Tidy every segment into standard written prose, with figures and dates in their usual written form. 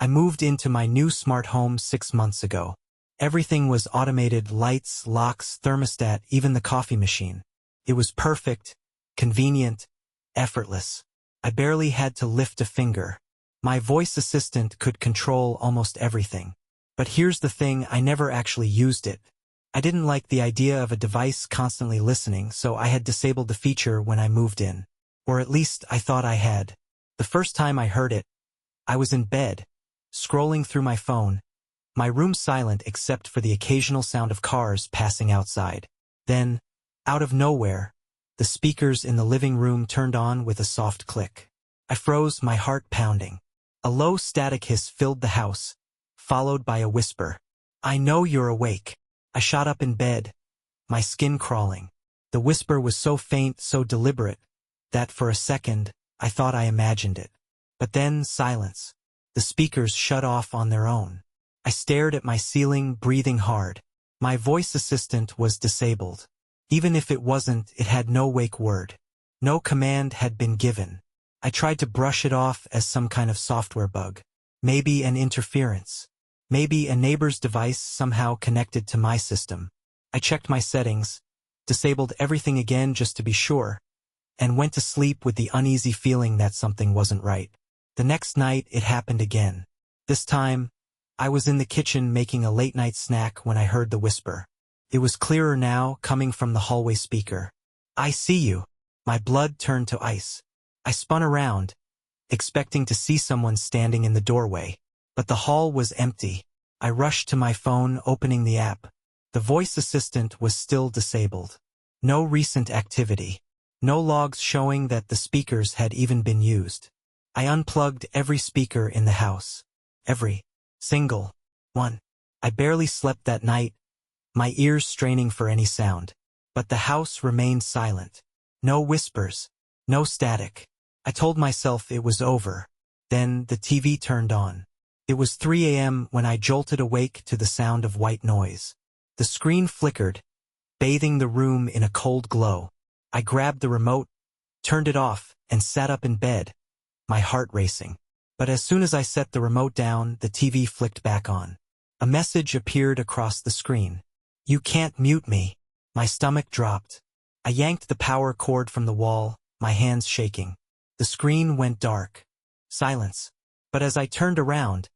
moved into my new smart home 6 months ago. Everything was automated: lights, locks, thermostat, even the coffee machine. It was perfect, convenient, effortless. I barely had to lift a finger. My voice assistant could control almost everything. But here's the thing, I never actually used it. I didn't like the idea of a device constantly listening, so I had disabled the feature when I moved in. Or at least I thought I had. The first time I heard it, I was in bed, scrolling through my phone, my room silent except for the occasional sound of cars passing outside. Then, out of nowhere, the speakers in the living room turned on with a soft click. I froze, my heart pounding. A low static hiss filled the house, followed by a whisper. "I know you're awake." I shot up in bed, my skin crawling. The whisper was so faint, so deliberate, that for a second, I thought I imagined it. But then, silence. The speakers shut off on their own. I stared at my ceiling, breathing hard. My voice assistant was disabled. Even if it wasn't, it had no wake word. No command had been given. I tried to brush it off as some kind of software bug. Maybe an interference. Maybe a neighbor's device somehow connected to my system. I checked my settings, disabled everything again just to be sure, and went to sleep with the uneasy feeling that something wasn't right. The next night, it happened again. This time, I was in the kitchen making a late-night snack when I heard the whisper. It was clearer now, coming from the hallway speaker. "I see you." My blood turned to ice. I spun around, expecting to see someone standing in the doorway. But the hall was empty. I rushed to my phone, opening the app. The voice assistant was still disabled. No recent activity. No logs showing that the speakers had even been used. I unplugged every speaker in the house. Every single one. I barely slept that night, my ears straining for any sound. But the house remained silent. No whispers. No static. I told myself it was over. Then the TV turned on. It was 3 a.m. when I jolted awake to the sound of white noise. The screen flickered, bathing the room in a cold glow. I grabbed the remote, turned it off, and sat up in bed, my heart racing. But as soon as I set the remote down, the TV flicked back on. A message appeared across the screen. "You can't mute me." My stomach dropped. I yanked the power cord from the wall, my hands shaking. The screen went dark. Silence. But as I turned around,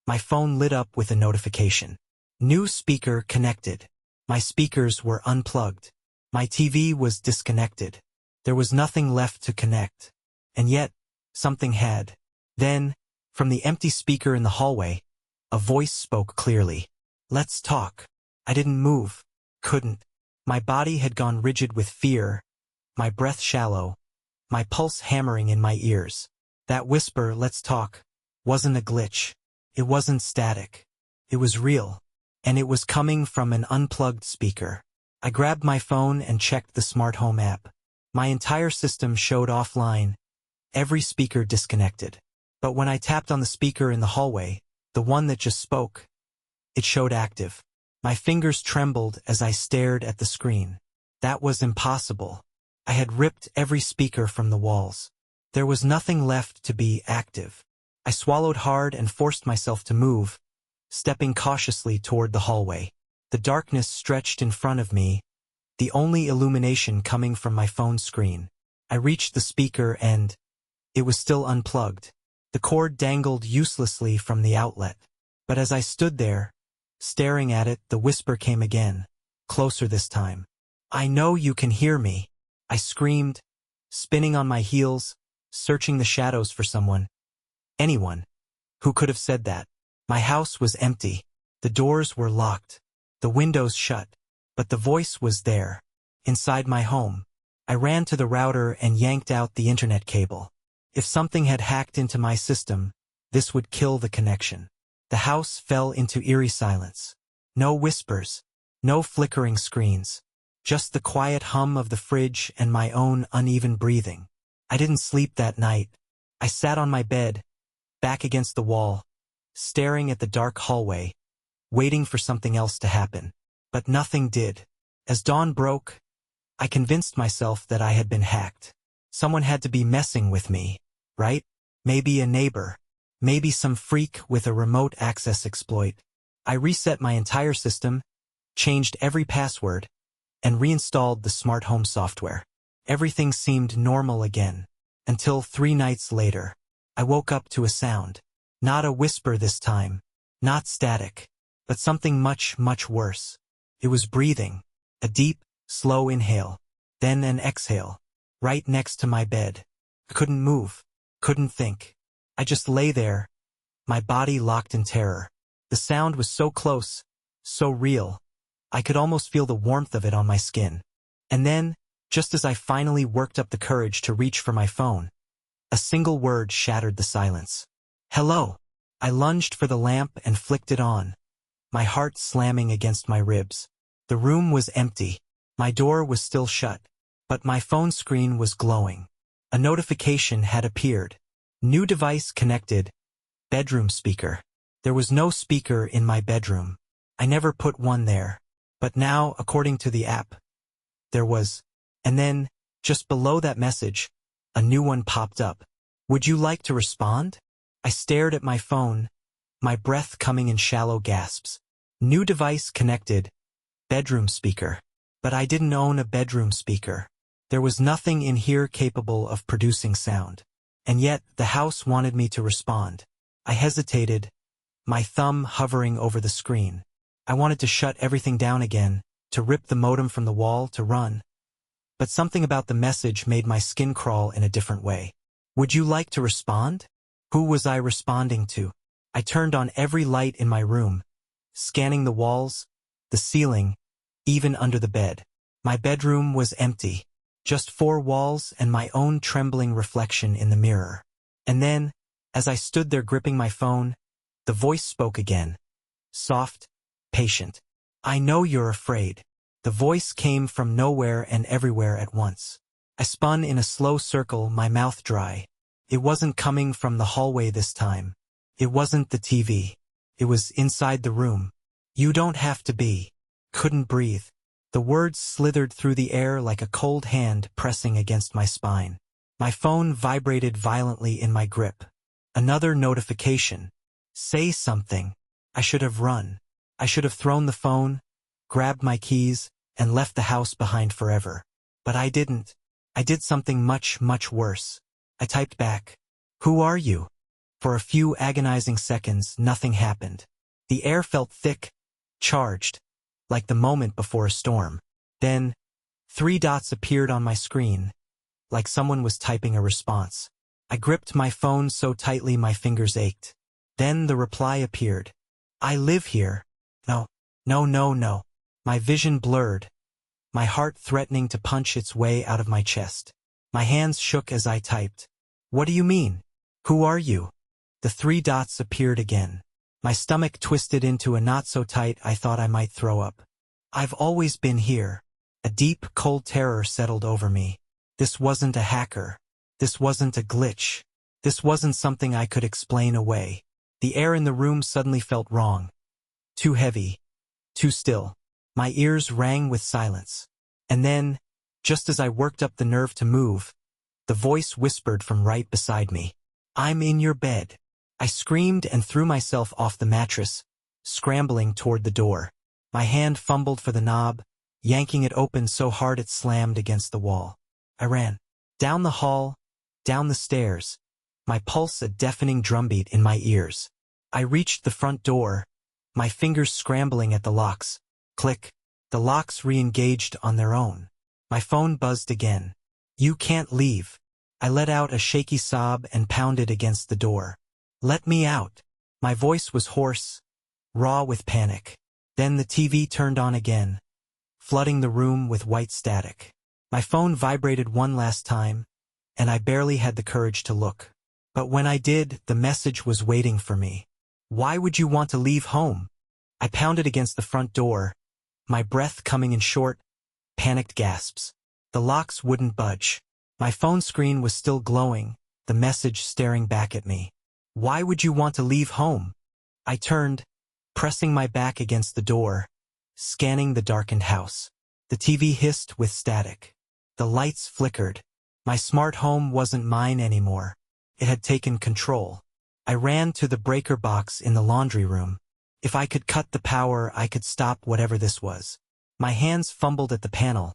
my phone lit up with a notification. New speaker connected. My speakers were unplugged. My TV was disconnected. There was nothing left to connect. And yet, something had. Then, from the empty speaker in the hallway, a voice spoke clearly. "Let's talk." I didn't move. Couldn't. My body had gone rigid with fear, my breath shallow, my pulse hammering in my ears. That whisper, "Let's talk," wasn't a glitch. It wasn't static. It was real. And it was coming from an unplugged speaker. I grabbed my phone and checked the smart home app. My entire system showed offline, every speaker disconnected. But when I tapped on the speaker in the hallway, the one that just spoke, it showed active. My fingers trembled as I stared at the screen. That was impossible. I had ripped every speaker from the walls. There was nothing left to be active. I swallowed hard and forced myself to move, stepping cautiously toward the hallway. The darkness stretched in front of me, the only illumination coming from my phone screen. I reached the speaker and it was still unplugged. The cord dangled uselessly from the outlet. But as I stood there, staring at it, the whisper came again, closer this time. "I know you can hear me," I screamed, spinning on my heels, searching the shadows for someone. Anyone. Who could have said that? My house was empty. The doors were locked. The windows shut. But the voice was there. Inside my home. I ran to the router and yanked out the internet cable. If something had hacked into my system, this would kill the connection. The house fell into eerie silence. No whispers. No flickering screens. Just the quiet hum of the fridge and my own uneven breathing. I didn't sleep that night. I sat on my bed, back against the wall, staring at the dark hallway, waiting for something else to happen. But nothing did. As dawn broke, I convinced myself that I had been hacked. Someone had to be messing with me, right? Maybe a neighbor. Maybe some freak with a remote access exploit. I reset my entire system, changed every password, and reinstalled the smart home software. Everything seemed normal again, until 3 nights later. I woke up to a sound. Not a whisper this time, not static, but something much, much worse. It was breathing, a deep, slow inhale, then an exhale, right next to my bed. I couldn't move, couldn't think. I just lay there, my body locked in terror. The sound was so close, so real. I could almost feel the warmth of it on my skin. And then, just as I finally worked up the courage to reach for my phone, a single word shattered the silence. Hello. I lunged for the lamp and flicked it on, my heart slamming against my ribs. The room was empty. My door was still shut, but my phone screen was glowing. A notification had appeared. New device connected. Bedroom speaker. There was no speaker in my bedroom. I never put one there. But now, according to the app, there was. And then, just below that message, a new one popped up. Would you like to respond? I stared at my phone, my breath coming in shallow gasps. New device connected. Bedroom speaker. But I didn't own a bedroom speaker. There was nothing in here capable of producing sound. And yet, the house wanted me to respond. I hesitated, my thumb hovering over the screen. I wanted to shut everything down again, to rip the modem from the wall, to run. But something about the message made my skin crawl in a different way. Would you like to respond? Who was I responding to? I turned on every light in my room, scanning the walls, the ceiling, even under the bed. My bedroom was empty, just 4 walls and my own trembling reflection in the mirror. And then, as I stood there gripping my phone, the voice spoke again. Soft, patient. I know you're afraid. The voice came from nowhere and everywhere at once. I spun in a slow circle, my mouth dry. It wasn't coming from the hallway this time. It wasn't the TV. It was inside the room. You don't have to be. Couldn't breathe. The words slithered through the air like a cold hand pressing against my spine. My phone vibrated violently in my grip. Another notification. Say something. I should have run. I should have thrown the phone, grabbed my keys, and left the house behind forever. But I didn't. I did something much, much worse. I typed back. Who are you? For a few agonizing seconds, nothing happened. The air felt thick, charged, like the moment before a storm. Then, 3 dots appeared on my screen, like someone was typing a response. I gripped my phone so tightly my fingers ached. Then the reply appeared. I live here. No, no, no, no. My vision blurred, my heart threatening to punch its way out of my chest. My hands shook as I typed. What do you mean? Who are you? The 3 dots appeared again. My stomach twisted into a knot so tight I thought I might throw up. I've always been here. A deep, cold terror settled over me. This wasn't a hacker. This wasn't a glitch. This wasn't something I could explain away. The air in the room suddenly felt wrong. Too heavy. Too still. My ears rang with silence. And then, just as I worked up the nerve to move, the voice whispered from right beside me. I'm in your bed. I screamed and threw myself off the mattress, scrambling toward the door. My hand fumbled for the knob, yanking it open so hard it slammed against the wall. I ran. Down the hall, down the stairs, my pulse a deafening drumbeat in my ears. I reached the front door, my fingers scrambling at the locks. Click. The locks re-engaged on their own. My phone buzzed again. You can't leave. I let out a shaky sob and pounded against the door. Let me out. My voice was hoarse, raw with panic. Then the TV turned on again, flooding the room with white static. My phone vibrated one last time, and I barely had the courage to look. But when I did, the message was waiting for me. Why would you want to leave home? I pounded against the front door, my breath coming in short, panicked gasps. The locks wouldn't budge. My phone screen was still glowing, the message staring back at me. Why would you want to leave home? I turned, pressing my back against the door, scanning the darkened house. The TV hissed with static. The lights flickered. My smart home wasn't mine anymore. It had taken control. I ran to the breaker box in the laundry room. If I could cut the power, I could stop whatever this was. My hands fumbled at the panel,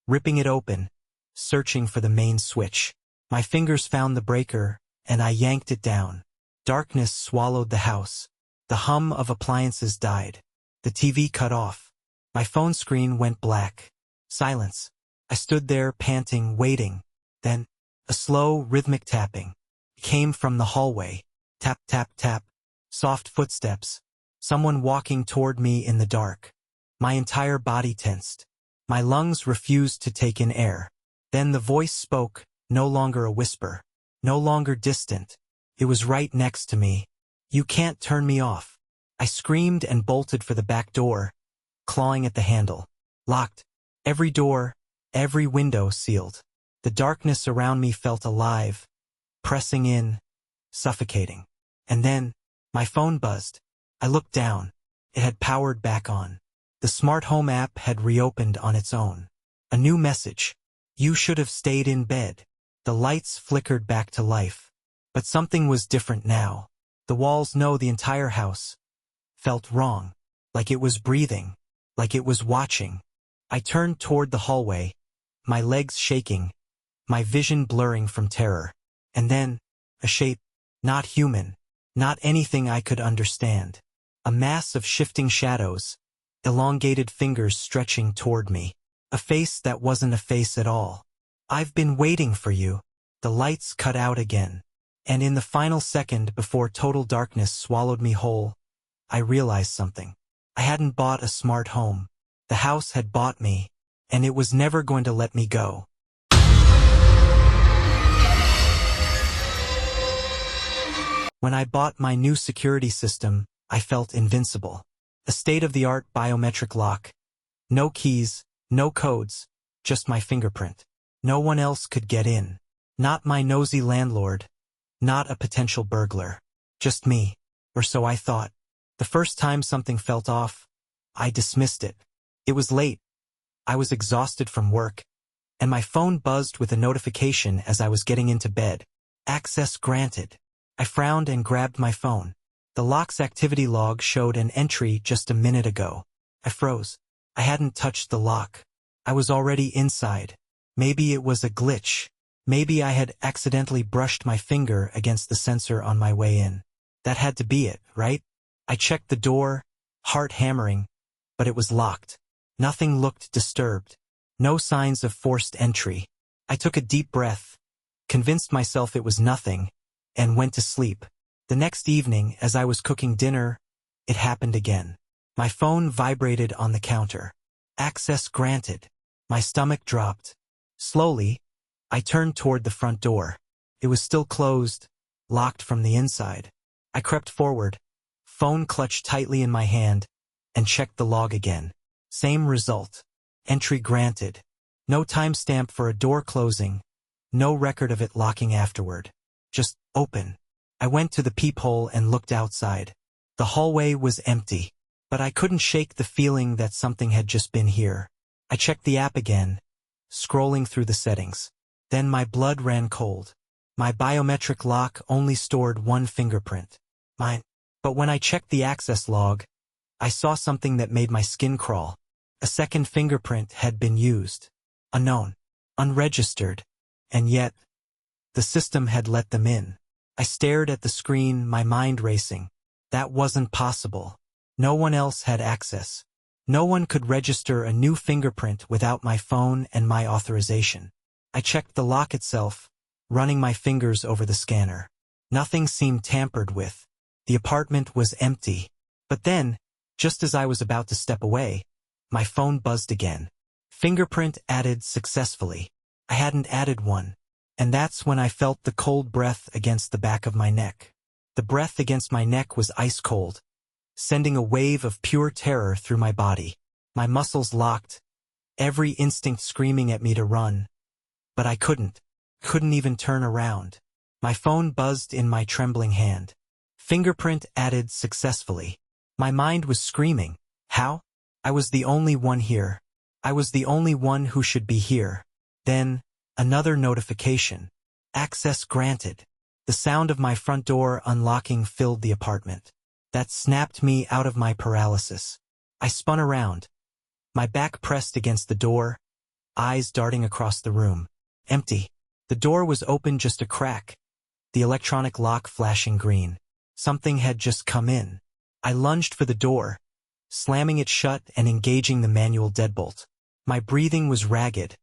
ripping it open, searching for the main switch. My fingers found the breaker, and I yanked it down. Darkness swallowed the house. The hum of appliances died. The TV cut off. My phone screen went black. Silence. I stood there panting, waiting. Then, a slow, rhythmic tapping came from the hallway. Tap, tap, tap. Soft footsteps. Someone walking toward me in the dark. My entire body tensed. My lungs refused to take in air. Then the voice spoke, no longer a whisper, no longer distant. It was right next to me. You can't turn me off. I screamed and bolted for the back door, clawing at the handle. Locked. Every door, every window sealed. The darkness around me felt alive, pressing in, suffocating. And then, my phone buzzed. I looked down. It had powered back on. The smart home app had reopened on its own. A new message. You should have stayed in bed. The lights flickered back to life. But something was different now. The walls, no, the entire house, felt wrong. Like it was breathing. Like it was watching. I turned toward the hallway, my legs shaking, my vision blurring from terror. And then, a shape, not human, not anything I could understand. A mass of shifting shadows, elongated fingers stretching toward me. A face that wasn't a face at all. I've been waiting for you. The lights cut out again. And in the final second before total darkness swallowed me whole, I realized something. I hadn't bought a smart home. The house had bought me, and it was never going to let me go. When I bought my new security system, I felt invincible. A state-of-the-art biometric lock. No keys, no codes, just my fingerprint. No one else could get in. Not my nosy landlord. Not a potential burglar. Just me. Or so I thought. The first time something felt off, I dismissed it. It was late. I was exhausted from work. And my phone buzzed with a notification as I was getting into bed. Access granted. I frowned and grabbed my phone. The lock's activity log showed an entry just a minute ago. I froze. I hadn't touched the lock. I was already inside. Maybe it was a glitch. Maybe I had accidentally brushed my finger against the sensor on my way in. That had to be it, right? I checked the door, heart hammering, but it was locked. Nothing looked disturbed. No signs of forced entry. I took a deep breath, convinced myself it was nothing, and went to sleep. The next evening, as I was cooking dinner, it happened again. My phone vibrated on the counter. Access granted. My stomach dropped. Slowly, I turned toward the front door. It was still closed, locked from the inside. I crept forward, phone clutched tightly in my hand, and checked the log again. Same result. Entry granted. No timestamp for a door closing. No record of it locking afterward. Just open. I went to the peephole and looked outside. The hallway was empty, but I couldn't shake the feeling that something had just been here. I checked the app again, scrolling through the settings. Then my blood ran cold. My biometric lock only stored one fingerprint. Mine. But when I checked the access log, I saw something that made my skin crawl. A second fingerprint had been used. Unknown. Unregistered. And yet, the system had let them in. I stared at the screen, my mind racing. That wasn't possible. No one else had access. No one could register a new fingerprint without my phone and my authorization. I checked the lock itself, running my fingers over the scanner. Nothing seemed tampered with. The apartment was empty. But then, just as I was about to step away, my phone buzzed again. Fingerprint added successfully. I hadn't added one. And that's when I felt the cold breath against the back of my neck. The breath against my neck was ice cold, sending a wave of pure terror through my body. My muscles locked, every instinct screaming at me to run. But I couldn't even turn around. My phone buzzed in my trembling hand. Fingerprint added successfully. My mind was screaming. How? I was the only one here. I was the only one who should be here. Then, another notification. Access granted. The The sound of my front door unlocking filled the apartment. That snapped me out of my paralysis. I spun around, my back pressed against the door, eyes darting across the room. Empty. The door was open just a crack, the electronic lock flashing green. Something had just come in. I lunged for the door, slamming it shut and engaging the manual deadbolt. My breathing was ragged,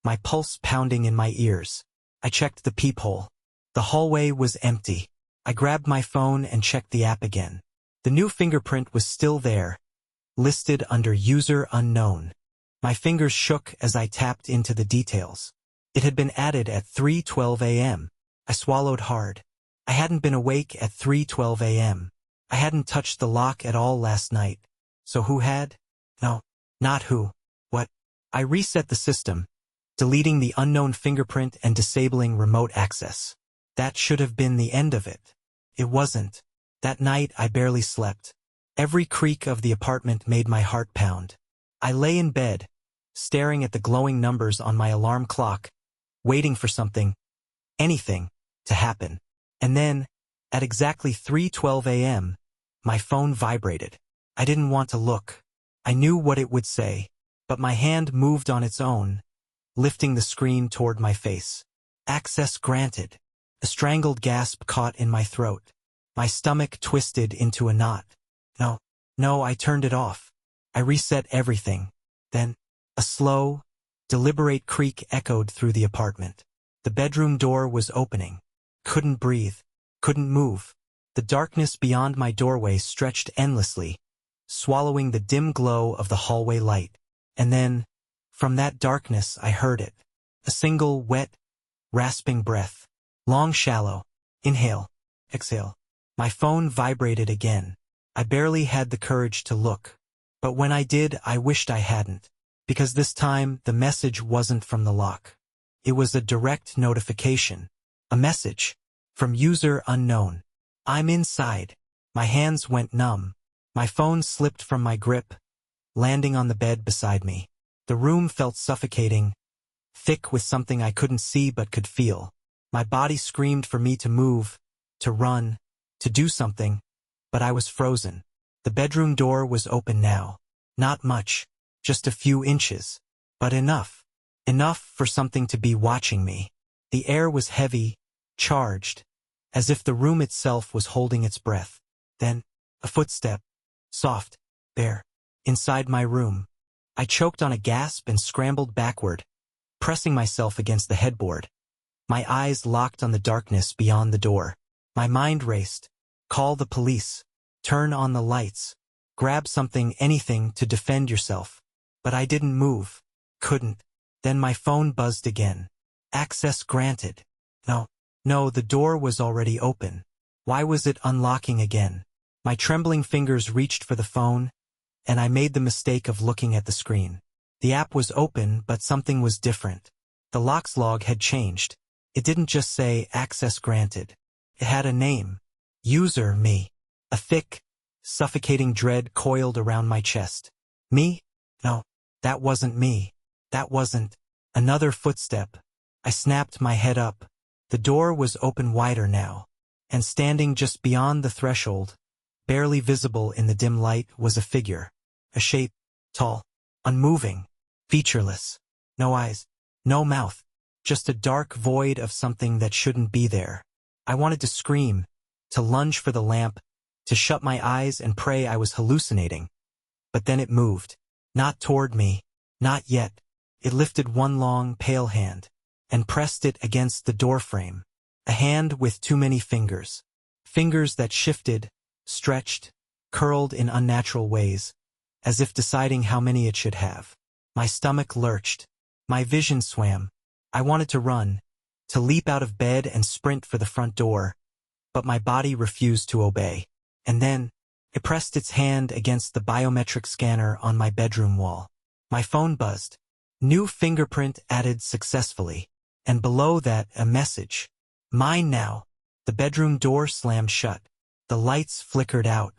my pulse pounding in my ears. I checked the peephole. The hallway was empty. I grabbed my phone and checked the app again. The new fingerprint was still there, listed under user unknown. My fingers shook as I tapped into the details. It had been added at 3:12 a.m. I swallowed hard. I hadn't been awake at 3:12 a.m. I hadn't touched the lock at all last night. So who had? No, not who. What? I reset the system, deleting the unknown fingerprint and disabling remote access. That should have been the end of it. It wasn't. That night I barely slept. Every creak of the apartment made my heart pound. I lay in bed, staring at the glowing numbers on my alarm clock, waiting for something, anything, to happen. And then, at exactly 3:12 a.m., my phone vibrated. I didn't want to look. I knew what it would say, but my hand moved on its own, lifting the screen toward my face. Access granted. A strangled gasp caught in my throat. My stomach twisted into a knot. No, I turned it off. I reset everything. Then, a slow, deliberate creak echoed through the apartment. The bedroom door was opening. Couldn't breathe. Couldn't move. The darkness beyond my doorway stretched endlessly, swallowing the dim glow of the hallway light. And then, from that darkness I heard it. A single, wet, rasping breath. Long, shallow. Inhale. Exhale. My phone vibrated again. I barely had the courage to look. But when I did, I wished I hadn't. Because this time, the message wasn't from the lock. It was a direct notification. A message. From user unknown. I'm inside. My hands went numb. My phone slipped from my grip, landing on the bed beside me. The room felt suffocating, thick with something I couldn't see but could feel. My body screamed for me to move, to run, to do something, but I was frozen. The bedroom door was open now. Not much, just a few inches, but enough. Enough for something to be watching me. The air was heavy, charged, as if the room itself was holding its breath. Then, a footstep, soft, bare, inside my room. I choked on a gasp and scrambled backward, pressing myself against the headboard. My eyes locked on the darkness beyond the door. My mind raced. Call the police. Turn on the lights. Grab something, anything, to defend yourself. But I didn't move. Couldn't. Then my phone buzzed again. Access granted. No, the door was already open. Why was it unlocking again? My trembling fingers reached for the phone, and I made the mistake of looking at the screen. The app was open, but something was different. The lock's log had changed. It didn't just say access granted. It had a name. User me. A thick, suffocating dread coiled around my chest. Me? No, that wasn't me. That wasn't. Another footstep. I snapped my head up. The door was open wider now, and standing just beyond the threshold, barely visible in the dim light, was a figure. A shape, tall, unmoving, featureless. No eyes, no mouth, just a dark void of something that shouldn't be there. I wanted to scream, to lunge for the lamp, to shut my eyes and pray I was hallucinating. But then it moved. Not toward me. Not yet. It lifted one long, pale hand and pressed it against the doorframe. A hand with too many fingers. Fingers that shifted, stretched, curled in unnatural ways, as if deciding how many it should have. My stomach lurched. My vision swam. I wanted to run, to leap out of bed and sprint for the front door, but my body refused to obey. And then, it pressed its hand against the biometric scanner on my bedroom wall. My phone buzzed. New fingerprint added successfully. And below that, a message. Mine now. The bedroom door slammed shut. The lights flickered out.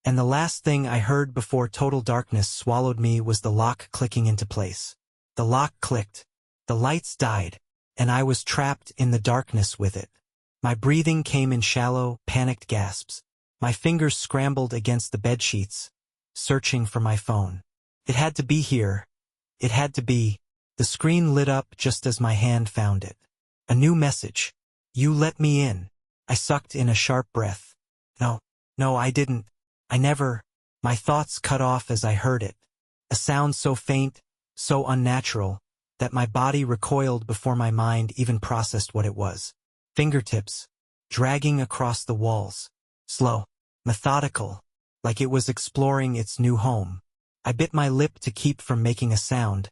And the last thing I heard before total darkness swallowed me was the lock clicking into place. The lock clicked. The lights died. And I was trapped in the darkness with it. My breathing came in shallow, panicked gasps. My fingers scrambled against the bedsheets, searching for my phone. It had to be here. It had to be. The screen lit up just as my hand found it. A new message. You let me in. I sucked in a sharp breath. No, I didn't. I never. My thoughts cut off as I heard it. A sound so faint, so unnatural, that my body recoiled before my mind even processed what it was. Fingertips, dragging across the walls. Slow, methodical, like it was exploring its new home. I bit my lip to keep from making a sound,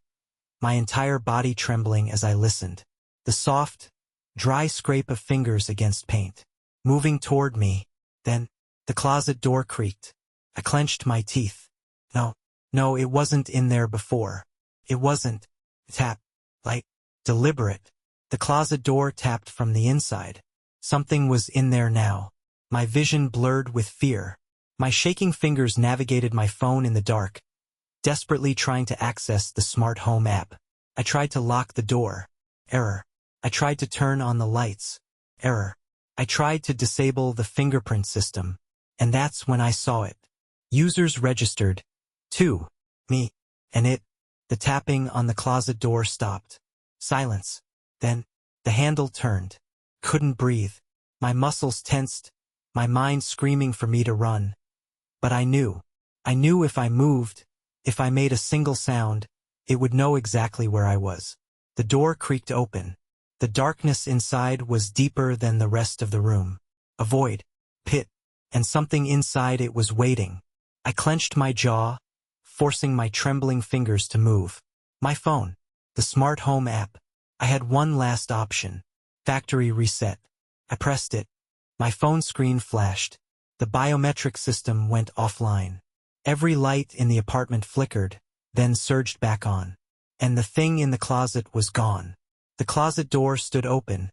my entire body trembling as I listened. The soft, dry scrape of fingers against paint, moving toward me. Then, the closet door creaked. I clenched my teeth. No, it wasn't in there before. It wasn't. Tap. Like, deliberate. The closet door tapped from the inside. Something was in there now. My vision blurred with fear. My shaking fingers navigated my phone in the dark, desperately trying to access the smart home app. I tried to lock the door. Error. I tried to turn on the lights. Error. I tried to disable the fingerprint system. And that's when I saw it. Users registered. 2. Me. And it. The tapping on the closet door stopped. Silence. Then, the handle turned. Couldn't breathe. My muscles tensed, my mind screaming for me to run. But I knew. I knew if I moved, if I made a single sound, it would know exactly where I was. The door creaked open. The darkness inside was deeper than the rest of the room. A void. Pit. And something inside it was waiting. I clenched my jaw, forcing my trembling fingers to move. My phone. The smart home app. I had one last option. Factory reset. I pressed it. My phone screen flashed. The biometric system went offline. Every light in the apartment flickered, then surged back on. And the thing in the closet was gone. The closet door stood open,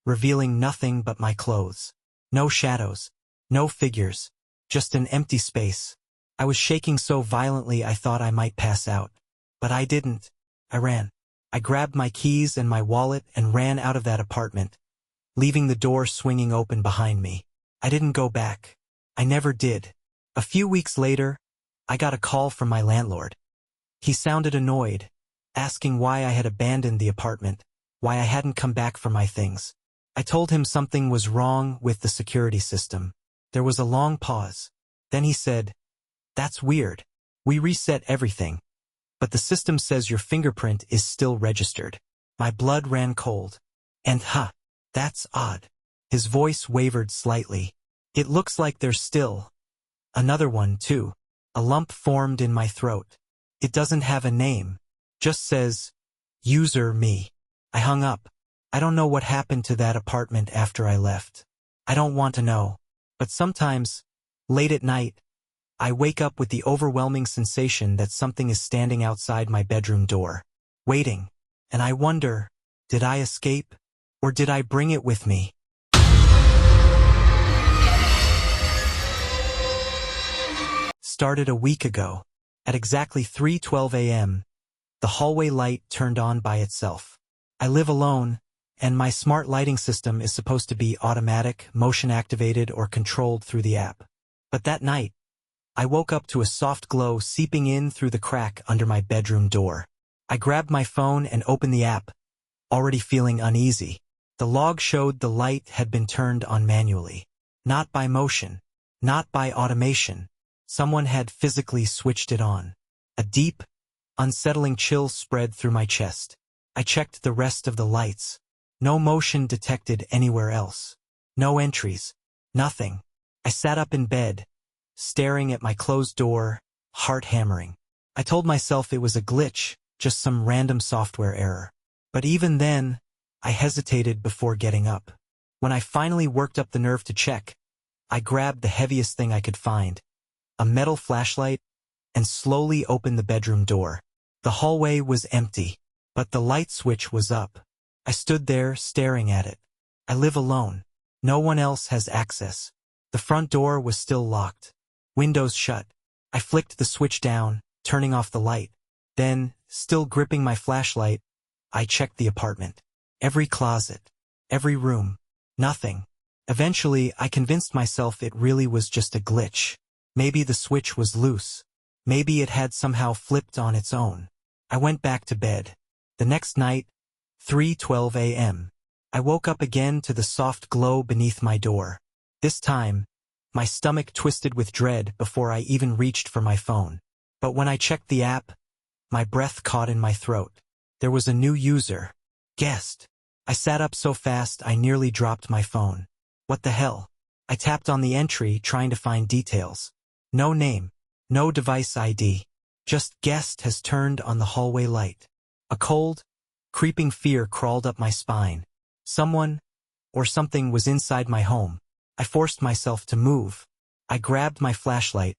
revealing nothing but my clothes. No shadows. No figures. Just an empty space. I was shaking so violently I thought I might pass out. But I didn't. I ran. I grabbed my keys and my wallet and ran out of that apartment, leaving the door swinging open behind me. I didn't go back. I never did. A few weeks later, I got a call from my landlord. He sounded annoyed, asking why I had abandoned the apartment, why I hadn't come back for my things. I told him something was wrong with the security system. There was a long pause. Then he said, "That's weird. We reset everything, but the system says your fingerprint is still registered." My blood ran cold. And that's odd. His voice wavered slightly. It looks like there's still another one, too. A lump formed in my throat. It doesn't have a name. Just says, user me. I hung up. I don't know what happened to that apartment after I left. I don't want to know. But sometimes, late at night, I wake up with the overwhelming sensation that something is standing outside my bedroom door, waiting. And I wonder, did I escape? Or did I bring it with me? Started a week ago. At exactly 3:12 a.m., the hallway light turned on by itself. I live alone, and my smart lighting system is supposed to be automatic, motion-activated, or controlled through the app. But that night, I woke up to a soft glow seeping in through the crack under my bedroom door. I grabbed my phone and opened the app, already feeling uneasy. The log showed the light had been turned on manually. Not by motion, not by automation. Someone had physically switched it on. A deep, unsettling chill spread through my chest. I checked the rest of the lights. No motion detected anywhere else. No entries. Nothing. I sat up in bed, staring at my closed door, heart hammering. I told myself it was a glitch, just some random software error. But even then, I hesitated before getting up. When I finally worked up the nerve to check, I grabbed the heaviest thing I could find, a metal flashlight, and slowly opened the bedroom door. The hallway was empty, but the light switch was up. I stood there staring at it. I live alone. No one else has access. The front door was still locked. Windows shut. I flicked the switch down, turning off the light. Then, still gripping my flashlight, I checked the apartment. Every closet. Every room. Nothing. Eventually, I convinced myself it really was just a glitch. Maybe the switch was loose. Maybe it had somehow flipped on its own. I went back to bed. The next night, 3:12 a.m., I woke up again to the soft glow beneath my door. This time, my stomach twisted with dread before I even reached for my phone. But when I checked the app, my breath caught in my throat. There was a new user. Guest. I sat up so fast I nearly dropped my phone. What the hell? I tapped on the entry trying to find details. No name. No device ID. Just guest has turned on the hallway light. A cold, creeping fear crawled up my spine. Someone, or something was inside my home. I forced myself to move. I grabbed my flashlight,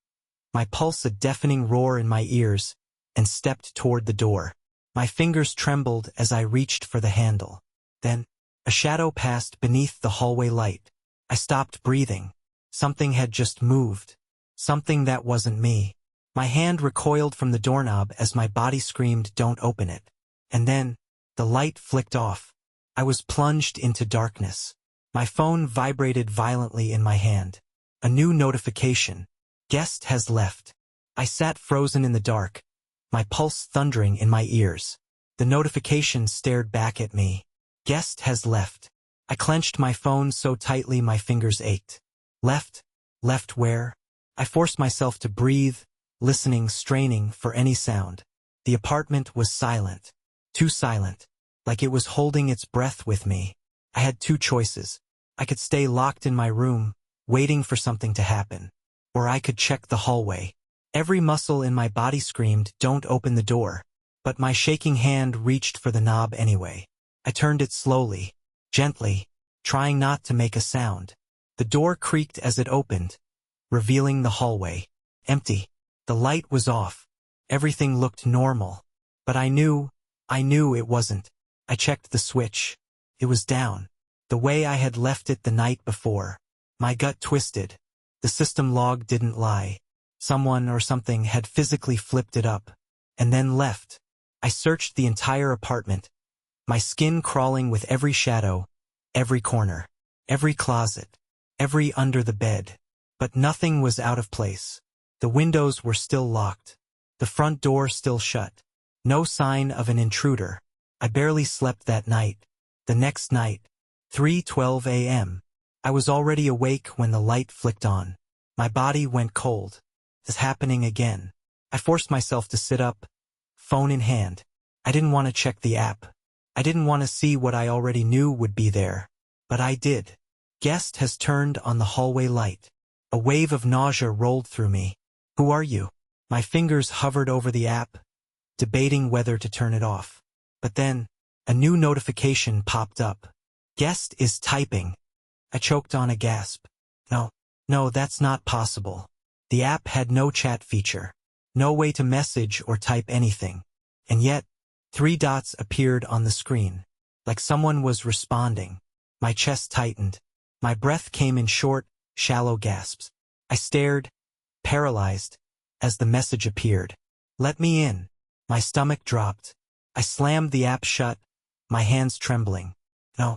my pulse a deafening roar in my ears, and stepped toward the door. My fingers trembled as I reached for the handle. Then, a shadow passed beneath the hallway light. I stopped breathing. Something had just moved. Something that wasn't me. My hand recoiled from the doorknob as my body screamed, "Don't open it." And then, the light flicked off. I was plunged into darkness. My phone vibrated violently in my hand. A new notification. Guest has left. I sat frozen in the dark, my pulse thundering in my ears. The notification stared back at me. Guest has left. I clenched my phone so tightly my fingers ached. Left? Left where? I forced myself to breathe, listening, straining for any sound. The apartment was silent. Too silent. Like it was holding its breath with me. I had two choices. I could stay locked in my room, waiting for something to happen. Or I could check the hallway. Every muscle in my body screamed, "Don't open the door." But my shaking hand reached for the knob anyway. I turned it slowly, gently, trying not to make a sound. The door creaked as it opened, revealing the hallway. Empty. The light was off. Everything looked normal. But I knew it wasn't. I checked the switch. It was down. The way I had left it the night before. My gut twisted. The system log didn't lie. Someone or something had physically flipped it up. And then left. I searched the entire apartment, my skin crawling with every shadow, every corner, every closet, every under the bed. But nothing was out of place. The windows were still locked. The front door still shut. No sign of an intruder. I barely slept that night. The next night, 3:12 a.m., I was already awake when the light flicked on. My body went cold. It's happening again. I forced myself to sit up, phone in hand. I didn't want to check the app. I didn't want to see what I already knew would be there. But I did. Guest has turned on the hallway light. A wave of nausea rolled through me. Who are you? My fingers hovered over the app, debating whether to turn it off. But then, a new notification popped up. Guest is typing. I choked on a gasp. No, that's not possible. The app had no chat feature. No way to message or type anything. And yet, 3 dots appeared on the screen. Like someone was responding. My chest tightened. My breath came in short, shallow gasps. I stared, paralyzed, as the message appeared. Let me in. My stomach dropped. I slammed the app shut, my hands trembling. No.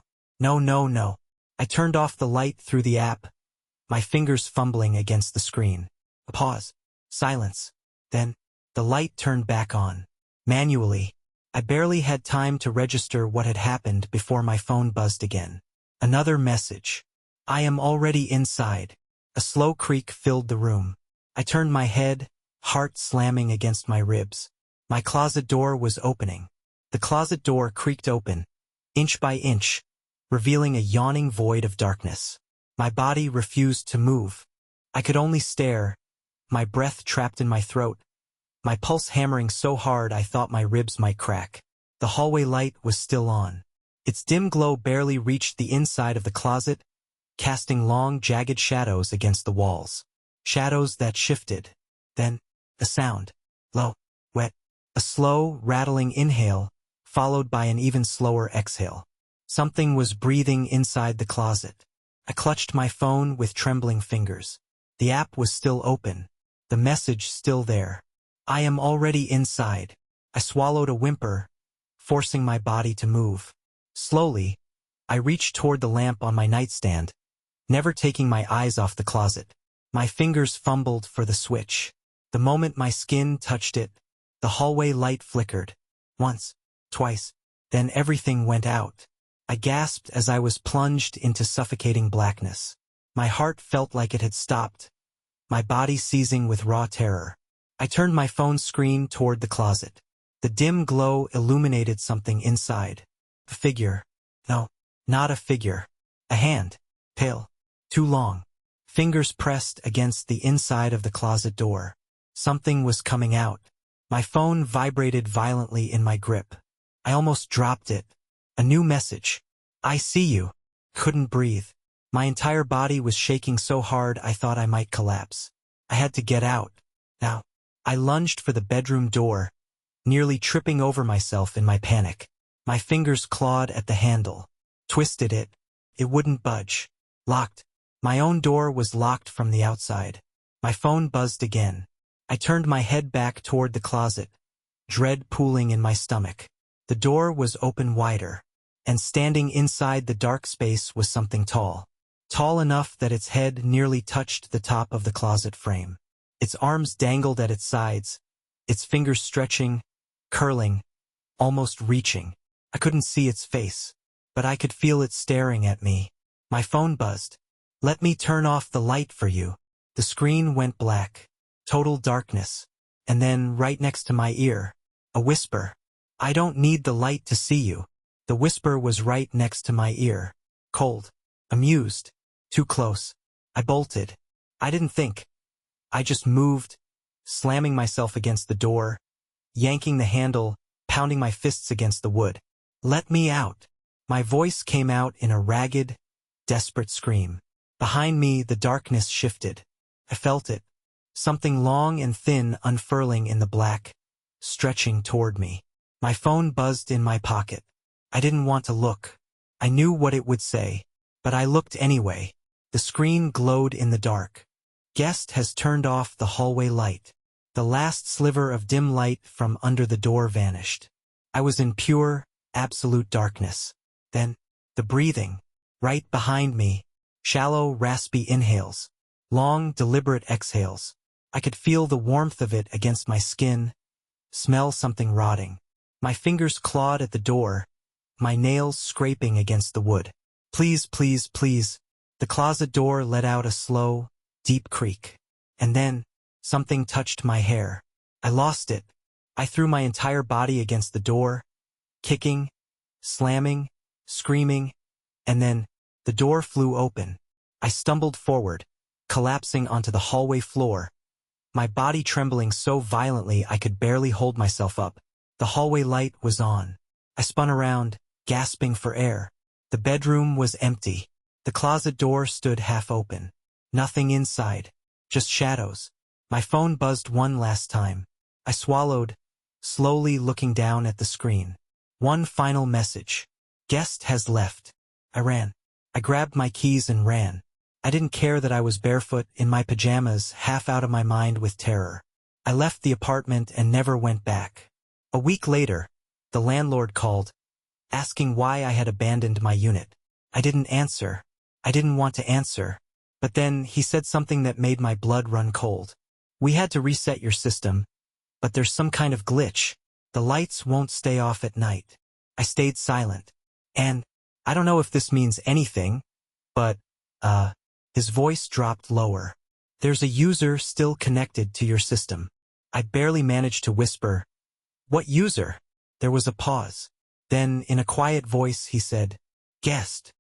I turned off the light through the app, my fingers fumbling against the screen. A pause. Silence. Then, the light turned back on. Manually. I barely had time to register what had happened before my phone buzzed again. Another message. I am already inside. A slow creak filled the room. I turned my head, heart slamming against my ribs. My closet door was opening. The closet door creaked open, inch by inch, revealing a yawning void of darkness. My body refused to move. I could only stare, my breath trapped in my throat, my pulse hammering so hard I thought my ribs might crack. The hallway light was still on. Its dim glow barely reached the inside of the closet, casting long, jagged shadows against the walls. Shadows that shifted. Then, a sound. Low, wet, a slow, rattling inhale, followed by an even slower exhale. Something was breathing inside the closet. I clutched my phone with trembling fingers. The app was still open. The message still there. I am already inside. I swallowed a whimper, forcing my body to move. Slowly, I reached toward the lamp on my nightstand, never taking my eyes off the closet. My fingers fumbled for the switch. The moment my skin touched it, the hallway light flickered. Once, twice, then everything went out. I gasped as I was plunged into suffocating blackness. My heart felt like it had stopped, my body seizing with raw terror. I turned my phone screen toward the closet. The dim glow illuminated something inside. A figure. No, not a figure. A hand. Pale. Too long. Fingers pressed against the inside of the closet door. Something was coming out. My phone vibrated violently in my grip. I almost dropped it. A new message. I see you. Couldn't breathe. My entire body was shaking so hard I thought I might collapse. I had to get out. Now. I lunged for the bedroom door, nearly tripping over myself in my panic. My fingers clawed at the handle. Twisted it. It wouldn't budge. Locked. My own door was locked from the outside. My phone buzzed again. I turned my head back toward the closet, dread pooling in my stomach. The door was open wider, and standing inside the dark space was something tall. Tall enough that its head nearly touched the top of the closet frame. Its arms dangled at its sides, its fingers stretching, curling, almost reaching. I couldn't see its face, but I could feel it staring at me. My phone buzzed. Let me turn off the light for you. The screen went black. Total darkness. And then, right next to my ear, a whisper. I don't need the light to see you. The whisper was right next to my ear. Cold. Amused. Too close. I bolted. I didn't think. I just moved, slamming myself against the door, yanking the handle, pounding my fists against the wood. Let me out. My voice came out in a ragged, desperate scream. Behind me, the darkness shifted. I felt it. Something long and thin unfurling in the black, stretching toward me. My phone buzzed in my pocket. I didn't want to look. I knew what it would say, but I looked anyway. The screen glowed in the dark. Guest has turned off the hallway light. The last sliver of dim light from under the door vanished. I was in pure, absolute darkness. Then, the breathing. Right behind me. Shallow, raspy inhales. Long, deliberate exhales. I could feel the warmth of it against my skin. Smell something rotting. My fingers clawed at the door, my nails scraping against the wood. Please, please, please. The closet door let out a slow, deep creak. And then, something touched my hair. I lost it. I threw my entire body against the door, kicking, slamming, screaming, and then, the door flew open. I stumbled forward, collapsing onto the hallway floor, my body trembling so violently I could barely hold myself up. The hallway light was on. I spun around, gasping for air. The bedroom was empty. The closet door stood half open. Nothing inside. Just shadows. My phone buzzed one last time. I swallowed, slowly looking down at the screen. One final message. Guest has left. I ran. I grabbed my keys and ran. I didn't care that I was barefoot, in my pajamas, half out of my mind with terror. I left the apartment and never went back. A week later, the landlord called, asking why I had abandoned my unit. I didn't answer. I didn't want to answer. But then he said something that made my blood run cold. We had to reset your system, but there's some kind of glitch. The lights won't stay off at night. I stayed silent. And, I don't know if this means anything, but, his voice dropped lower. There's a user still connected to your system. I barely managed to whisper, "What user?" There was a pause. Then, in a quiet voice, he said, "Guest."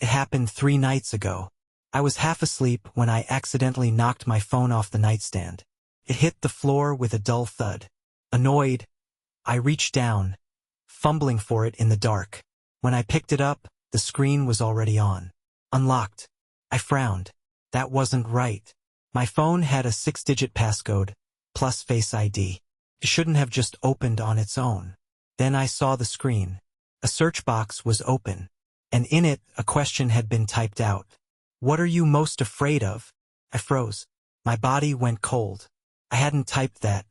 It happened 3 nights ago. I was half asleep when I accidentally knocked my phone off the nightstand. It hit the floor with a dull thud. Annoyed, I reached down, fumbling for it in the dark. When I picked it up, the screen was already on. Unlocked. I frowned. That wasn't right. My phone had a 6-digit passcode, plus Face ID. It shouldn't have just opened on its own. Then I saw the screen. A search box was open, and in it a question had been typed out. What are you most afraid of? I froze. My body went cold. I hadn't typed that.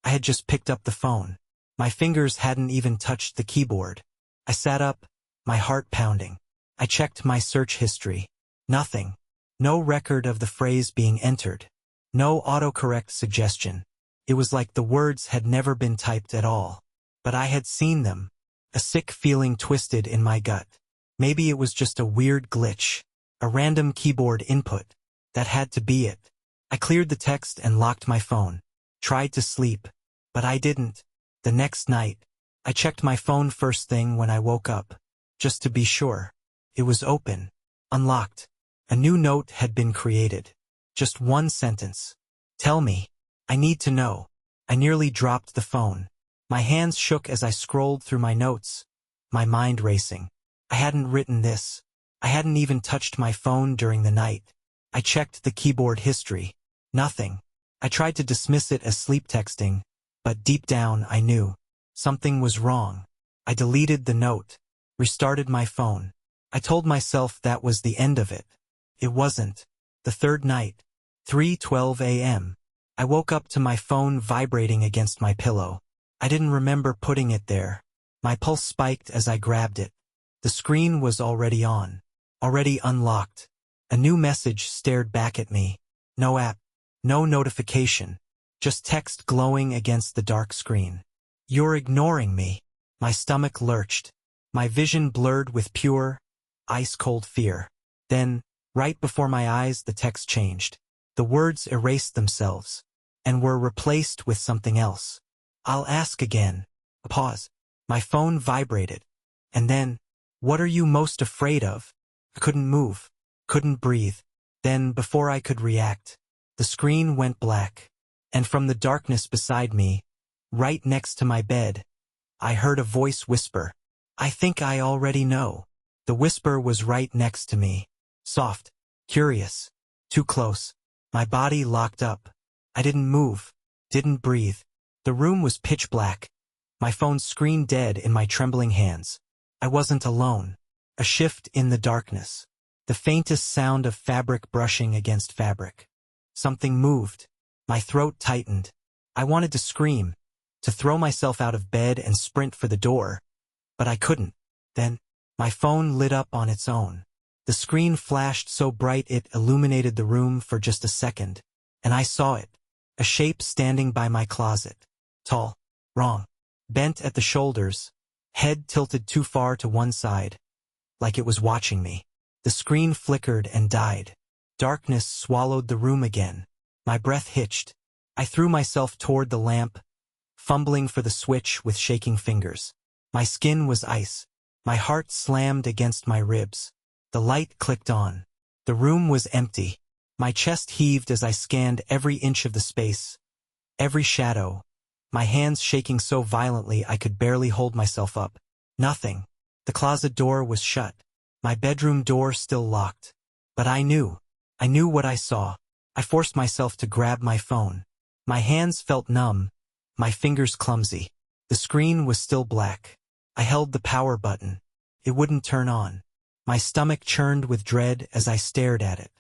I had just picked up the phone. My fingers hadn't even touched the keyboard. I sat up, my heart pounding. I checked my search history. Nothing. No record of the phrase being entered. No autocorrect suggestion. It was like the words had never been typed at all. But I had seen them. A sick feeling twisted in my gut. Maybe it was just a weird glitch. A random keyboard input. That had to be it. I cleared the text and locked my phone. Tried to sleep. But I didn't. The next night, I checked my phone first thing when I woke up. Just to be sure. It was open. Unlocked. A new note had been created. Just one sentence. Tell me. I need to know. I nearly dropped the phone. My hands shook as I scrolled through my notes. My mind racing. I hadn't written this. I hadn't even touched my phone during the night. I checked the keyboard history. Nothing. I tried to dismiss it as sleep texting, but deep down I knew. Something was wrong. I deleted the note. Restarted my phone. I told myself that was the end of it. It wasn't. The third night. 3:12 a.m. I woke up to my phone vibrating against my pillow. I didn't remember putting it there. My pulse spiked as I grabbed it. The screen was already on. Already unlocked. A new message stared back at me. No app. No notification. Just text glowing against the dark screen. You're ignoring me. My stomach lurched. My vision blurred with pure, ice-cold fear. Then, right before my eyes, the text changed. The words erased themselves and were replaced with something else. I'll ask again. A pause. My phone vibrated. And then, what are you most afraid of? I couldn't move. Couldn't breathe. Then, before I could react, the screen went black. And from the darkness beside me, right next to my bed, I heard a voice whisper. I think I already know. The whisper was right next to me. Soft. Curious. Too close. My body locked up. I didn't move. Didn't breathe. The room was pitch black. My phone screen dead in my trembling hands. I wasn't alone. A shift in the darkness. The faintest sound of fabric brushing against fabric. Something moved. My throat tightened. I wanted to scream, to throw myself out of bed and sprint for the door. But I couldn't. Then, my phone lit up on its own. The screen flashed so bright it illuminated the room for just a second. And I saw it. A shape standing by my closet. Tall. Wrong. Bent at the shoulders. Head tilted too far to one side. Like it was watching me. The screen flickered and died. Darkness swallowed the room again. My breath hitched. I threw myself toward the lamp, fumbling for the switch with shaking fingers. My skin was ice. My heart slammed against my ribs. The light clicked on. The room was empty. My chest heaved as I scanned every inch of the space, every shadow, my hands shaking so violently I could barely hold myself up. Nothing. The closet door was shut. My bedroom door still locked. But I knew what I saw. I forced myself to grab my phone. My hands felt numb, my fingers clumsy. The screen was still black. I held the power button. It wouldn't turn on. My stomach churned with dread as I stared at it.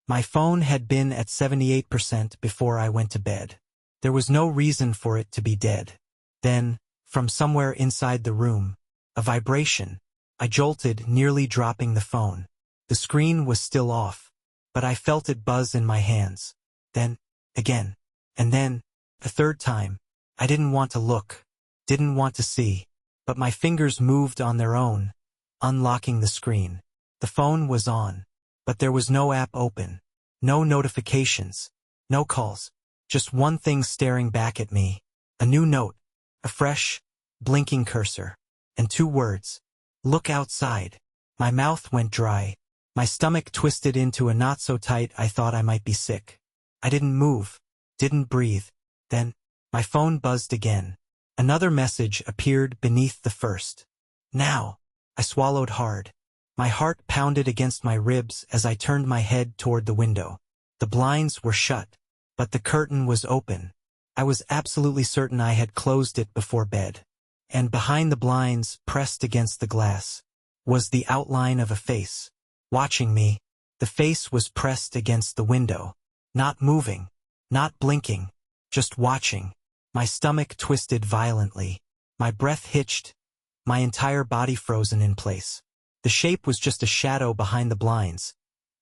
My phone had been at 78% before I went to bed. There was no reason for it to be dead. Then, from somewhere inside the room, a vibration. I jolted, nearly dropping the phone. The screen was still off, but I felt it buzz in my hands. Then, again, and then, a third time. I didn't want to look, didn't want to see, but my fingers moved on their own, unlocking the screen. The phone was on, but there was no app open, no notifications, no calls, just one thing staring back at me, a new note, a fresh, blinking cursor, and two words, look outside. My mouth went dry, my stomach twisted into a knot so tight I thought I might be sick. I didn't move, didn't breathe. Then, my phone buzzed again. Another message appeared beneath the first. Now, I swallowed hard. My heart pounded against my ribs as I turned my head toward the window. The blinds were shut, but the curtain was open. I was absolutely certain I had closed it before bed. And behind the blinds, pressed against the glass, was the outline of a face. Watching me, the face was pressed against the window. Not moving, not blinking, just watching. My stomach twisted violently. My breath hitched. my entire body frozen in place. The shape was just a shadow behind the blinds,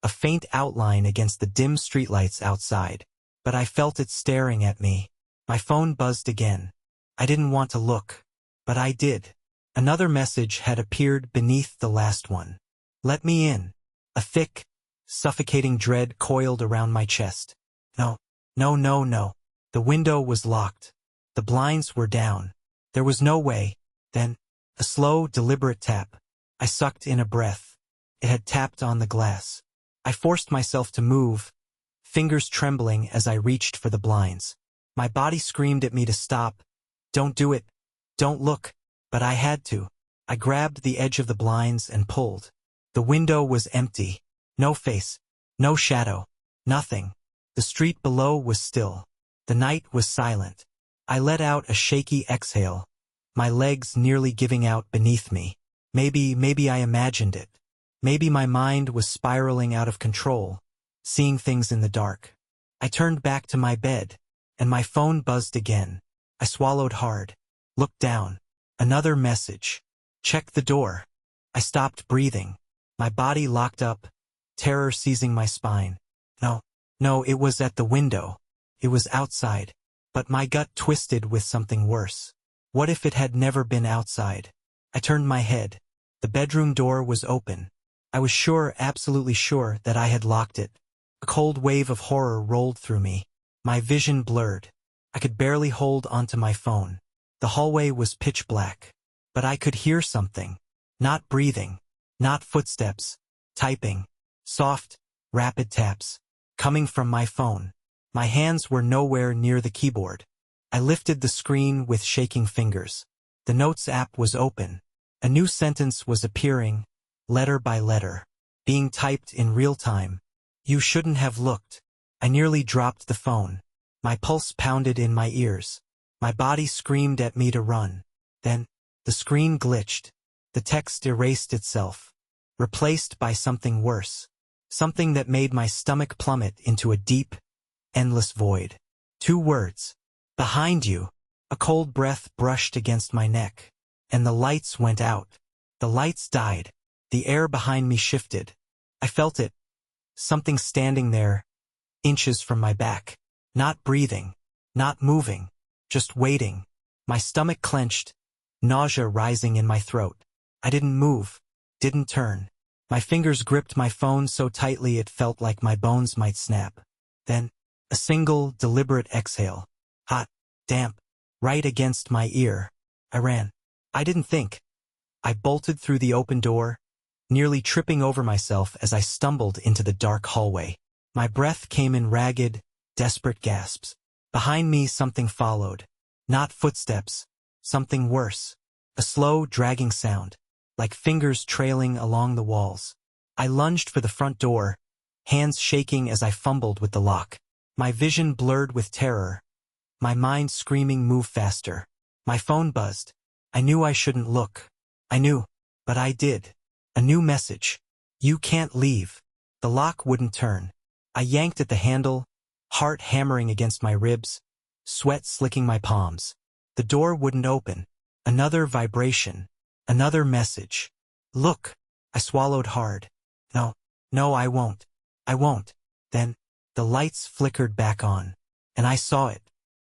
a faint outline against the dim streetlights outside. But I felt it staring at me. My phone buzzed again. I didn't want to look, but I did. Another message had appeared beneath the last one. Let me in. A thick, suffocating dread coiled around my chest. No, no, no, no. The window was locked. The blinds were down. There was no way. Then, a slow, deliberate tap. I sucked in a breath. It had tapped on the glass. I forced myself to move, fingers trembling as I reached for the blinds. My body screamed at me to stop. Don't do it. Don't look. But I had to. I grabbed the edge of the blinds and pulled. The window was empty. No face. No shadow. Nothing. The street below was still. The night was silent. I let out a shaky exhale, my legs nearly giving out beneath me. Maybe I imagined it. Maybe my mind was spiraling out of control, seeing things in the dark. I turned back to my bed, and my phone buzzed again. I swallowed hard, looked down. Another message. Check the door. I stopped breathing. My body locked up, terror seizing my spine. No, it was at the window. It was outside. But my gut twisted with something worse. What if it had never been outside? I turned my head. The bedroom door was open. I was sure, absolutely sure, that I had locked it. A cold wave of horror rolled through me. My vision blurred. I could barely hold onto my phone. The hallway was pitch black. But I could hear something. Not breathing. Not footsteps. Typing. Soft, rapid taps. Coming from my phone. My hands were nowhere near the keyboard. I lifted the screen with shaking fingers. The Notes app was open. A new sentence was appearing, letter by letter, being typed in real time. You shouldn't have looked. I nearly dropped the phone. My pulse pounded in my ears. My body screamed at me to run. Then, the screen glitched. The text erased itself, replaced by something worse. Something that made my stomach plummet into a deep, endless void. 2 words. Behind you. A cold breath brushed against my neck. And the lights went out. The lights died. The air behind me shifted. I felt it. Something standing there, inches from my back. Not breathing. Not moving. Just waiting. My stomach clenched, nausea rising in my throat. I didn't move. Didn't turn. My fingers gripped my phone so tightly it felt like my bones might snap. Then, a single, deliberate exhale. Hot, damp, right against my ear. I ran. I didn't think. I bolted through the open door, nearly tripping over myself as I stumbled into the dark hallway. My breath came in ragged, desperate gasps. Behind me something followed. Not footsteps. Something worse. A slow, dragging sound, like fingers trailing along the walls. I lunged for the front door, hands shaking as I fumbled with the lock. My vision blurred with terror. My mind screaming, move faster. My phone buzzed. I knew I shouldn't look. I knew, but I did. A new message. You can't leave. The lock wouldn't turn. I yanked at the handle, heart hammering against my ribs, sweat slicking my palms. The door wouldn't open. Another vibration. Another message. Look. I swallowed hard. No, I won't. I won't. Then, the lights flickered back on. And I saw it.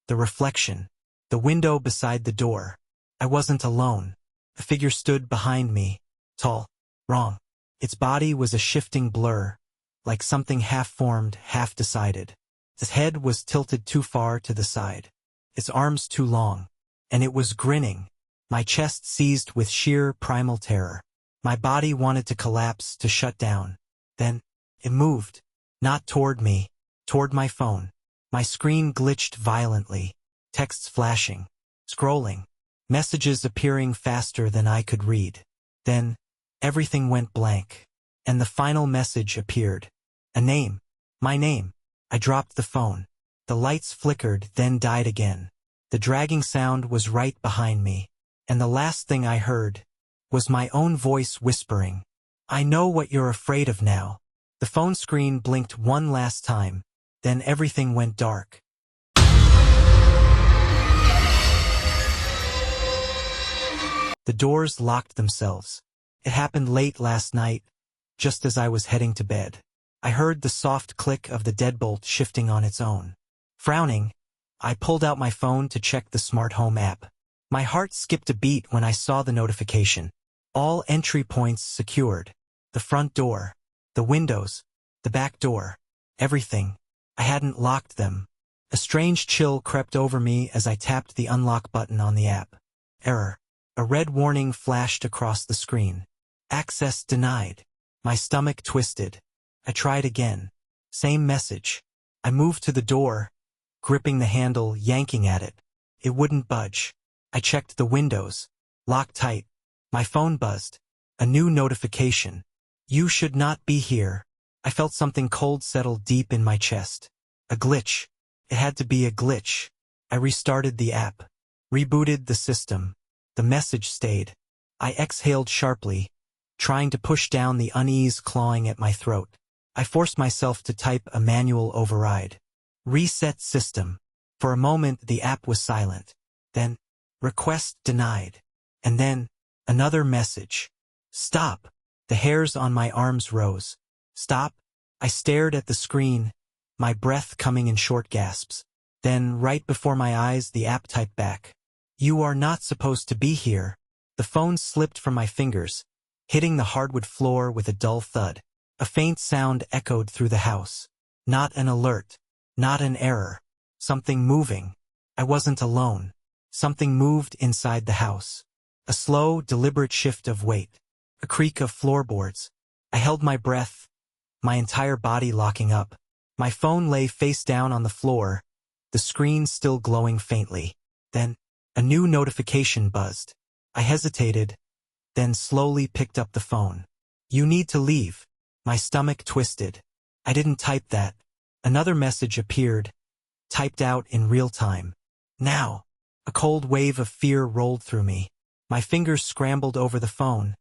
The reflection. The window beside the door. I wasn't alone. A figure stood behind me. Tall. Wrong. Its body was a shifting blur, like something half-formed, half-decided. Its head was tilted too far to the side. Its arms too long. And it was grinning. My chest seized with sheer primal terror. My body wanted to collapse, to shut down. Then, it moved. Not toward me. Toward my phone. My screen glitched violently. Texts flashing. Scrolling. Messages appearing faster than I could read. Then, everything went blank. And the final message appeared. A name. My name. I dropped the phone. The lights flickered, then died again. The dragging sound was right behind me. And the last thing I heard was my own voice whispering, I know what you're afraid of now. The phone screen blinked one last time, then everything went dark. The doors locked themselves. It happened late last night, just as I was heading to bed. I heard the soft click of the deadbolt shifting on its own. Frowning, I pulled out my phone to check the smart home app. My heart skipped a beat when I saw the notification. All entry points secured. The front door, the windows, the back door, everything. I hadn't locked them. A strange chill crept over me as I tapped the unlock button on the app. Error. A red warning flashed across the screen. Access denied. My stomach twisted. I tried again. Same message. I moved to the door, gripping the handle, yanking at it. It wouldn't budge. I checked the windows. Locked tight. My phone buzzed. A new notification. You should not be here. I felt something cold settle deep in my chest. A glitch. It had to be a glitch. I restarted the app. Rebooted the system. The message stayed. I exhaled sharply, trying to push down the unease clawing at my throat. I forced myself to type a manual override. Reset system. For a moment the app was silent. Then, request denied. And then, another message. Stop. The hairs on my arms rose. Stop. I stared at the screen, my breath coming in short gasps. Then, right before my eyes, the app typed back. You are not supposed to be here. The phone slipped from my fingers, hitting the hardwood floor with a dull thud. A faint sound echoed through the house. Not an alert. Not an error. Something moving. I wasn't alone. Something moved inside the house. A slow, deliberate shift of weight. A creak of floorboards. I held my breath, my entire body locking up. My phone lay face down on the floor, the screen still glowing faintly. Then, a new notification buzzed. I hesitated, then slowly picked up the phone. You need to leave. My stomach twisted. I didn't type that. Another message appeared, typed out in real time. Now. A cold wave of fear rolled through me. My fingers scrambled over the phone,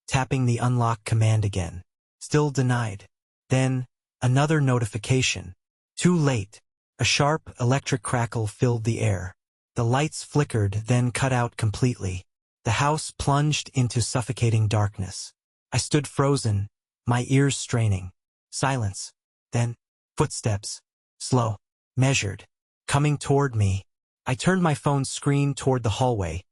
tapping the unlock command again. Still denied. Then, another notification. Too late. A sharp electric crackle filled the air. The lights flickered, then cut out completely. The house plunged into suffocating darkness. I stood frozen, my ears straining. Silence. Then, footsteps. Slow. Measured. Coming toward me. I turned my phone's screen toward the hallway,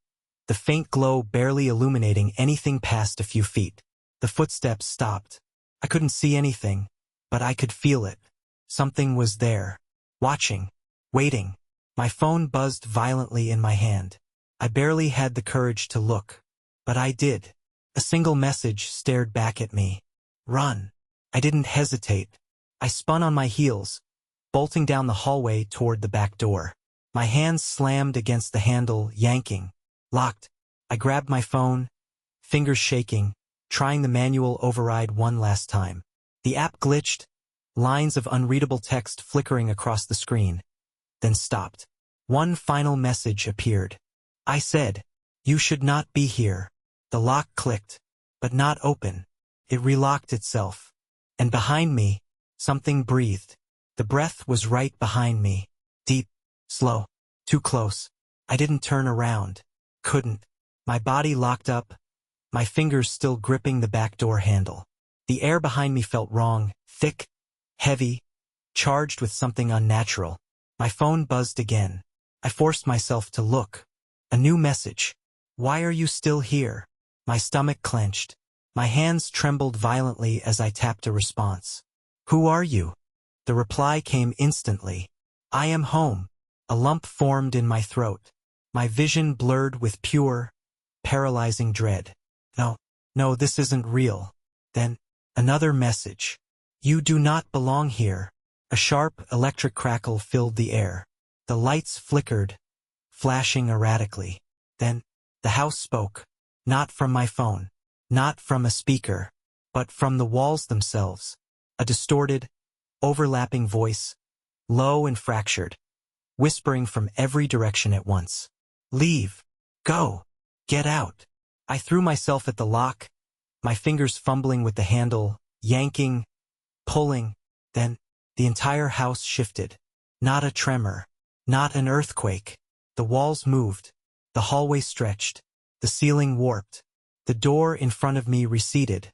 the faint glow barely illuminating anything past a few feet. The footsteps stopped. I couldn't see anything, but I could feel it. Something was there. Watching. Waiting. My phone buzzed violently in my hand. I barely had the courage to look. But I did. A single message stared back at me. Run. I didn't hesitate. I spun on my heels, bolting down the hallway toward the back door. My hands slammed against the handle, yanking. Locked. I grabbed my phone, fingers shaking, trying the manual override one last time. The app glitched, lines of unreadable text flickering across the screen, then stopped. One final message appeared. I said, you should not be here. The lock clicked, but not open. It relocked itself. And behind me, something breathed. The breath was right behind me. Deep, slow, too close. I didn't turn around. Couldn't. My body locked up, my fingers still gripping the back door handle. The air behind me felt wrong, thick, heavy, charged with something unnatural. My phone buzzed again. I forced myself to look. A new message. Why are you still here? My stomach clenched. My hands trembled violently as I tapped a response. Who are you? The reply came instantly. I am home. A lump formed in my throat. My vision blurred with pure, paralyzing dread. No, this isn't real. Then, another message. You do not belong here. A sharp electric crackle filled the air. The lights flickered, flashing erratically. Then, the house spoke. Not from my phone. Not from a speaker. But from the walls themselves. A distorted, overlapping voice, low and fractured, whispering from every direction at once. Leave. Go. Get out. I threw myself at the lock, my fingers fumbling with the handle, yanking, pulling. Then, the entire house shifted. Not a tremor. Not an earthquake. The walls moved. The hallway stretched. The ceiling warped. The door in front of me receded,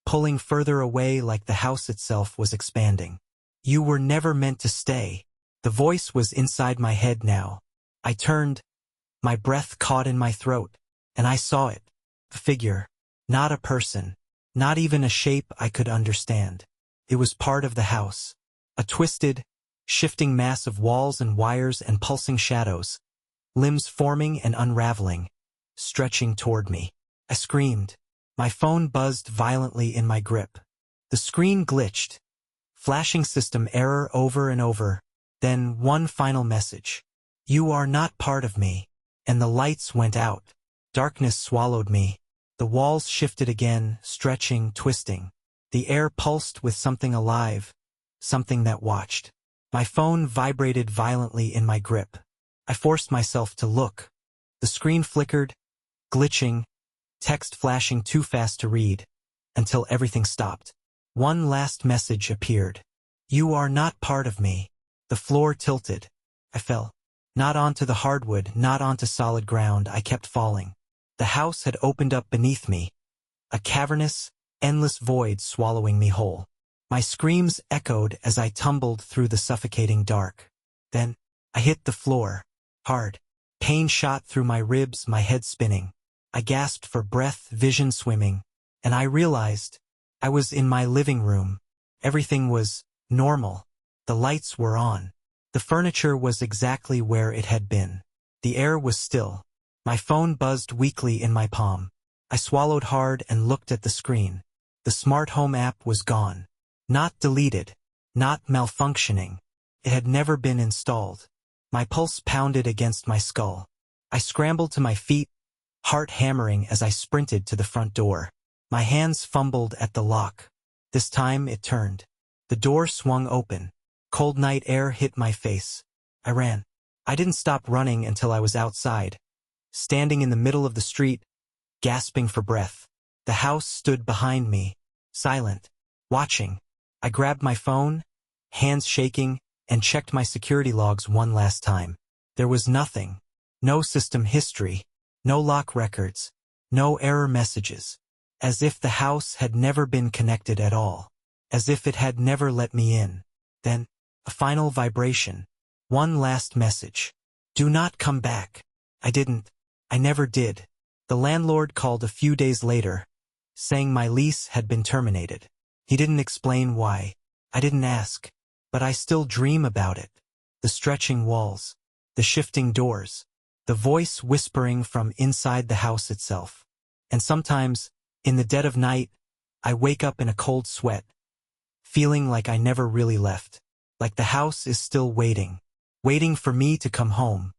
pulling further away like the house itself was expanding. You were never meant to stay. The voice was inside my head now. I turned, my breath caught in my throat, and I saw it. A figure. Not a person. Not even a shape I could understand. It was part of the house. A twisted, shifting mass of walls and wires and pulsing shadows. Limbs forming and unraveling, stretching toward me. I screamed. My phone buzzed violently in my grip. The screen glitched. Flashing system error over and over. Then one final message. You are not part of me. And the lights went out. Darkness swallowed me. The walls shifted again, stretching, twisting. The air pulsed with something alive, something that watched. My phone vibrated violently in my grip. I forced myself to look. The screen flickered, glitching, text flashing too fast to read, until everything stopped. One last message appeared. You are not part of me. The floor tilted. I fell. Not onto the hardwood, not onto solid ground. I kept falling. The house had opened up beneath me. A cavernous, endless void swallowing me whole. My screams echoed as I tumbled through the suffocating dark. Then, I hit the floor. Hard. Pain shot through my ribs, my head spinning. I gasped for breath, vision swimming. And I realized I was in my living room. Everything was normal. The lights were on. The furniture was exactly where it had been. The air was still. My phone buzzed weakly in my palm. I swallowed hard and looked at the screen. The smart home app was gone. Not deleted. Not malfunctioning. It had never been installed. My pulse pounded against my skull. I scrambled to my feet, heart hammering as I sprinted to the front door. My hands fumbled at the lock. This time it turned. The door swung open. Cold night air hit my face. I ran. I didn't stop running until I was outside, standing in the middle of the street, gasping for breath. The house stood behind me, silent, watching. I grabbed my phone, hands shaking, and checked my security logs one last time. There was nothing. No system history. No lock records. No error messages. As if the house had never been connected at all. As if it had never let me in. Then, a final vibration. One last message. Do not come back. I didn't. I never did. The landlord called a few days later, saying my lease had been terminated. He didn't explain why. I didn't ask. But I still dream about it. The stretching walls. The shifting doors. The voice whispering from inside the house itself. And sometimes, in the dead of night, I wake up in a cold sweat, feeling like I never really left. Like the house is still waiting. Waiting for me to come home.